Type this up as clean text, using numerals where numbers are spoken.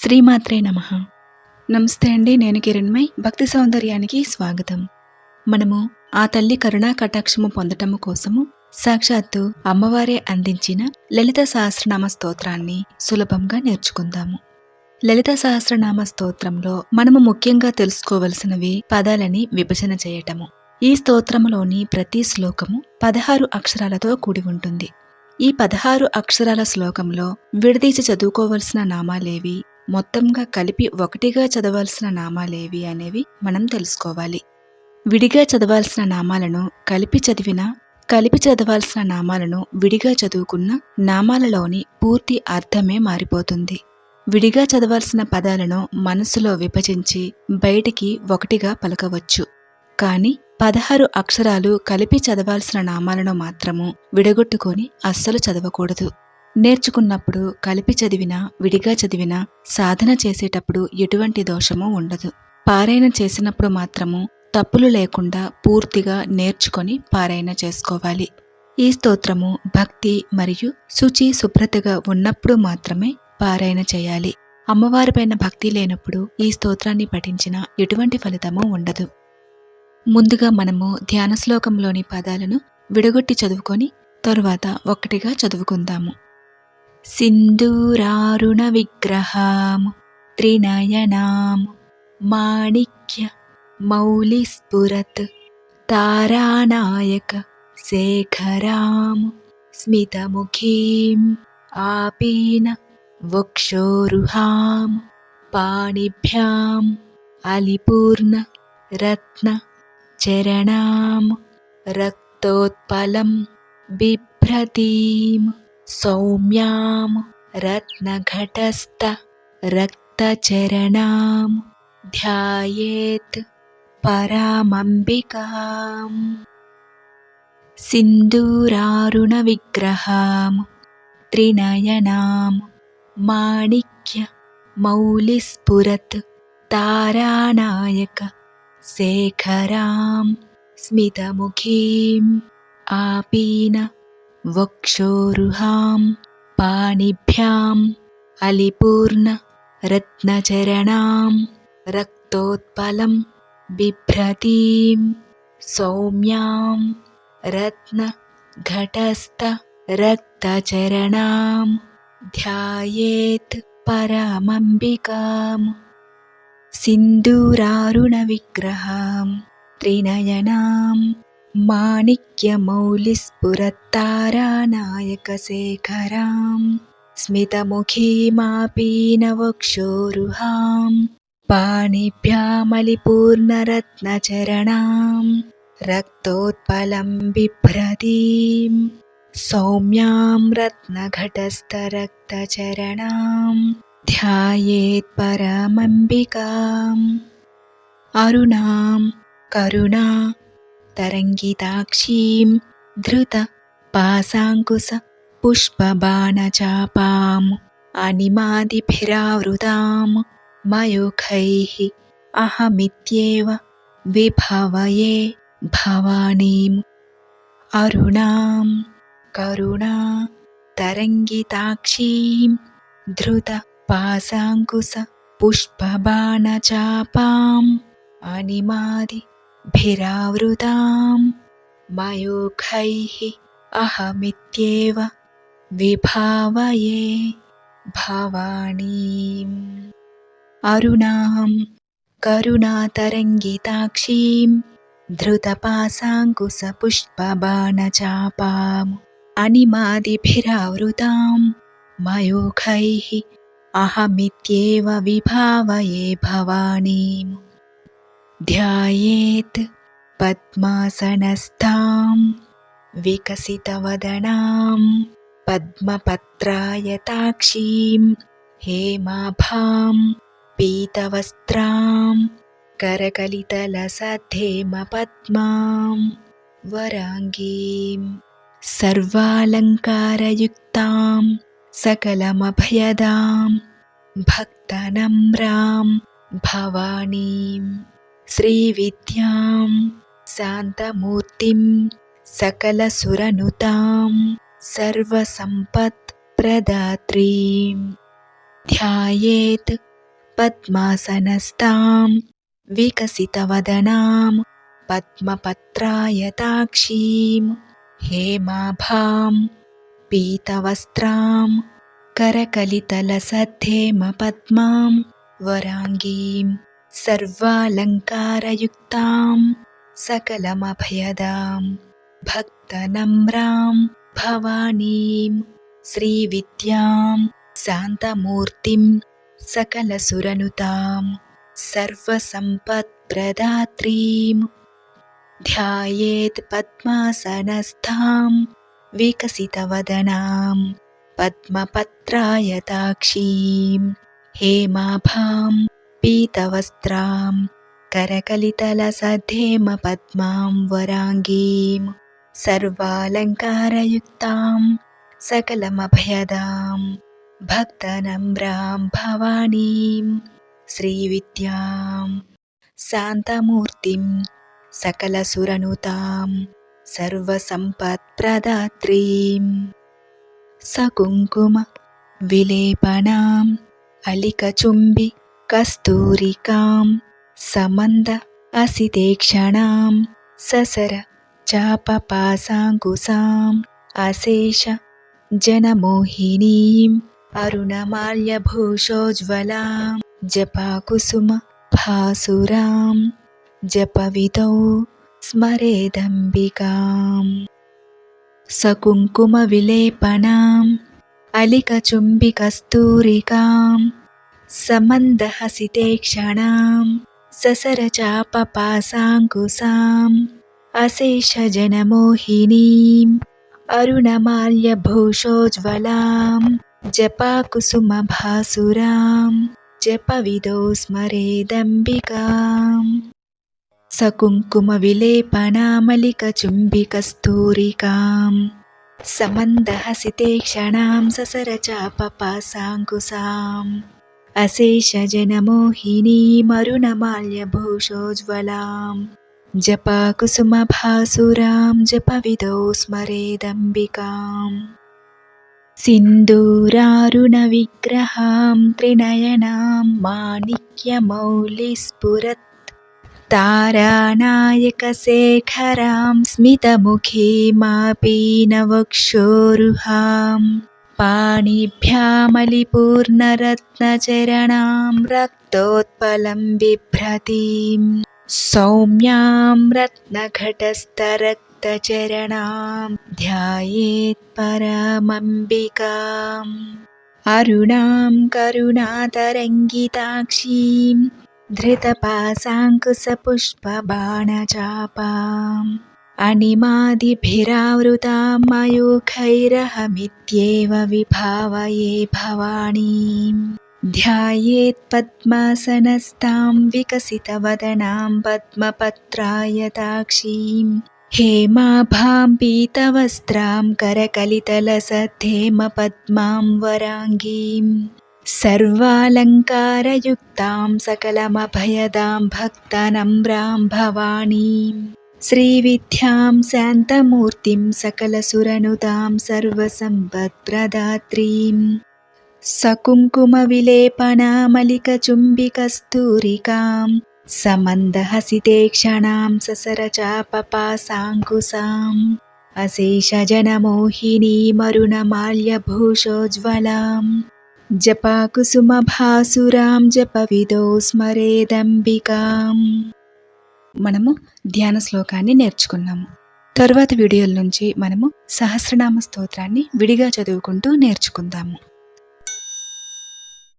శ్రీమాత్రే నమః. నమస్తే అండి. నేను కిరణ్మయ్. భక్తి సౌందర్యానికి స్వాగతం. మనము ఆ తల్లి కరుణా కటాక్షము పొందటము కోసము సాక్షాత్తు అమ్మవారే అందించిన లలిత సహస్రనామ స్తోత్రాన్ని సులభంగా నేర్చుకుందాము. లలిత సహస్రనామ స్తోత్రంలో మనము ముఖ్యంగా తెలుసుకోవలసినవి పదాలని విభజన చేయటము. ఈ స్తోత్రములోని ప్రతి శ్లోకము 16 అక్షరాలతో కూడి ఉంటుంది. ఈ 16 అక్షరాల శ్లోకంలో విడదీసి చదువుకోవలసిన నామాలేవి, మొత్తంగా కలిపి ఒకటిగా చదవాల్సిన నామాలేవి అనేవి మనం తెలుసుకోవాలి. విడిగా చదవాల్సిన నామాలను కలిపి చదవాల్సిన నామాలను విడిగా చదువుకున్న నామాలలోని పూర్తి అర్థమే మారిపోతుంది. విడిగా చదవాల్సిన పదాలను మనసులో విభజించి బయటికి ఒకటిగా పలకవచ్చు. కానీ 16 అక్షరాలు కలిపి చదవాల్సిన నామాలను మాత్రము విడగొట్టుకొని అస్సలు చదవకూడదు. నేర్చుకున్నప్పుడు కలిపి చదివినా విడిగా చదివినా సాధన చేసేటప్పుడు ఎటువంటి దోషము ఉండదు. పారాయణ చేసినప్పుడు మాత్రము తప్పులు లేకుండా పూర్తిగా నేర్చుకొని పారాయణ చేసుకోవాలి. ఈ స్తోత్రము భక్తి మరియు శుచి శుభ్రతగా ఉన్నప్పుడు మాత్రమే పారాయణ చేయాలి. అమ్మవారిపైన భక్తి లేనప్పుడు ఈ స్తోత్రాన్ని పఠించినా ఎటువంటి ఫలితము ఉండదు. ముందుగా మనము ధ్యాన శ్లోకంలోని పదాలను విడగొట్టి చదువుకొని తరువాత ఒక్కటిగా చదువుకుందాము. సింధూరారుణ విగ్రహాం త్రినయనాం మాణిక్య మౌలిస్ఫురత్ తారానాయక శేఖరాం స్మితముఖీం ఆపీన వక్షోరుహాం పాణిభ్యాం అలిపూర్ణ రత్న చరణాం రక్తోత్పలం బిభ్రతీం సౌమ్యాం రత్నఘటస్థ రక్తచరణాం ధ్యాయేత్ పరామంబికాం. సింధూరారుణ విగ్రహాం త్రినయనాం మాణిక్య మౌలిస్ఫురత్ తారానాయక శేఖరాం స్మితముఖీం ఆపీన వక్షోరుహాం పాణిభ్యాం అలిపూర్ణ రత్నచరణాం రక్తోత్పలం బిభ్రతీం సౌమ్యాం రత్నఘటస్థ రక్తచరణాం ధ్యాయేత్ పరమంబికాం. సింధూరారుణ విగ్రహాం త్రినయనాం మాణిక్యమౌలిస్ఫురత్ తారానాయక శేఖరాం స్మితముఖీమాపీన వక్షోరుహాం పాణిభ్యామలిపూర్ణరత్నచరణాం రక్తోత్పలం బిభ్రతీం సౌమ్యాం రత్నఘటస్థ రక్తచరణాం ధ్యాయేత్ పరమంబికాం. అరుణాం కరుణా తరంగితాక్షీం ధృత పాశాంకుశ పుష్పబాణచాపాం అనిమాదిభిరావృతాం మయూఖైః అహమిత్యేవ విభవయే భవానీం. అరుణాం కరుణా తరంగితాక్షీం ధృత పాశాంకుశ పుష్పబాణచాపాం అనిమాదిభిరావృతాం మయూఖైః అహమిత్యేవ విభావయే భవానీం. అరుణాం కరుణాతరంగితాక్షీం ధృతపాశాంకుశ పుష్పబాణచాపాం అనిమాదిభిరావృతాం మయూఖైః అహమిత్యేవ విభావయే భవానీం. ధ్యాయేత్ పద్మాసనస్థాం వికసితవదనాం పద్మపత్రాయతాక్షీం హేమాభాం పీతవస్త్రాం కరకలితలసద్ధేమపద్మాం వరాంగీం సర్వాలంకారయుక్తాం సకలమభయదాం భక్తనమ్రాం భవానీం. శ్రీవిద్యాం శాంతమూర్తిం సకలసురనుతాం సర్వసంపత్ ప్రదాత్రీం. ధ్యాయేత్ పద్మాసనస్తాం వికసితవదనాం పద్మపత్రాయతాక్షీం హేమాభాం పీతవస్త్రాం కరకలితలసద్ధేమ పద్మాం వరాంగీం సర్వాలంకారయుక్తాం సకలమభయదాం భక్తనమ్రాం భవానీం శ్రీవిద్యాం శాంతమూర్తిం సకలసురనుతాం సర్వసంపత్ప్రదాత్రీం ధ్యాయేత్ పద్మాసనస్థాం వికసితవదనాం పద్మపత్రాయతాక్షీం హేమాభాం పీతవస్త్రాం కరకలితలసద్ధేమ పద్మాం వరాంగీం సర్వాలంకారయుక్తాం సకలమభయదాం భక్తనమ్రాం భవానీం శ్రీవిద్యాం శాంతమూర్తిం సకలసురనుతాం సర్వసంపత్ప్రదాత్రీం సకుంకుమ విలేపనాం అలికచుంబి కస్తూరికాం సమంద అసితేక్షణాం ససర చాపపాసాంకుశాం అశేష జనమోహినీం అరుణమాల్యభూషోజ్వలాం జపాకుసుమ భాసురాం జపవిదౌ స్మరేదంబికాం సకుంకుమ విలేపనాం అలికచుంబి కస్తూరికాం సమందహసితేక్షణాం ససరచాపపాసాంకుశాం అశేషజనమోహినీం అరుణమాల్యభూషోజ్వలాం జపాకుసుమభాసురాం జపవిదో స్మరేదంబికాం సకుంకుమ విలేపనామలికచుంబి కస్తూరికాం సమందహసితేక్షణాం ససరచాపపాసాంకుశాం అశేషజనమోహినీమరుణమాల్యభూషోజ్వలాం జపాకుసుమభాసురాం జపవిదో స్మరేదంబికాం సింధూరారుణవిగ్రహాం త్రినయనాం మాణిక్యమౌలిస్ఫురత్ తారానాయకశేఖరాం స్మితముఖీమాపీనవక్షోరుహాం పాణిభ్యామలిపూర్ణరత్నచరణాం రక్తోత్పలం బిభ్రతీం సౌమ్యాం రత్నఘటస్థరక్తచరణాం ధ్యాయేత్ పరమంబికాం అరుణాం కరుణాతరంగితాక్షీం ధృతపాశాంకుశపుష్పబాణచాపాం అనిమాదిభిరావృతాం మయూఖైరహమిత్యేవ విభావయే భవానీం ధ్యాయేత్ పద్మాసనస్తాం వికసితవదనాం పద్మపత్రాయతాక్షీం హేమాభాం పీతవస్త్రాం కరకలితలసద్ధేమ పద్మాం వరాంగీం సర్వాలంకారయుక్తాం సకలమభయదాం భక్తనమ్రాం భవానీం శ్రీవిద్యాం శాంతమూర్తిం సకలసురనుతాం సర్వసంపత్ప్రదాత్రీం సకుంకుమ విలేపనామలికచుంబి కస్తూరికాం సమందహసితేక్షణాం ససరచాపపాసాంకుశాం అశేషజనమోహినీమరుణమాల్యభూషోజ్వలాం జపాకుసుమభాసురాం జపవిదో స్మరేదంబికాం. మనము ధ్యాన శ్లోకాన్ని నేర్చుకున్నాము. తరువాత వీడియోల నుంచి మనము సహస్రనామ స్తోత్రాన్ని విడిగా చదువుకుంటూ నేర్చుకుందాము.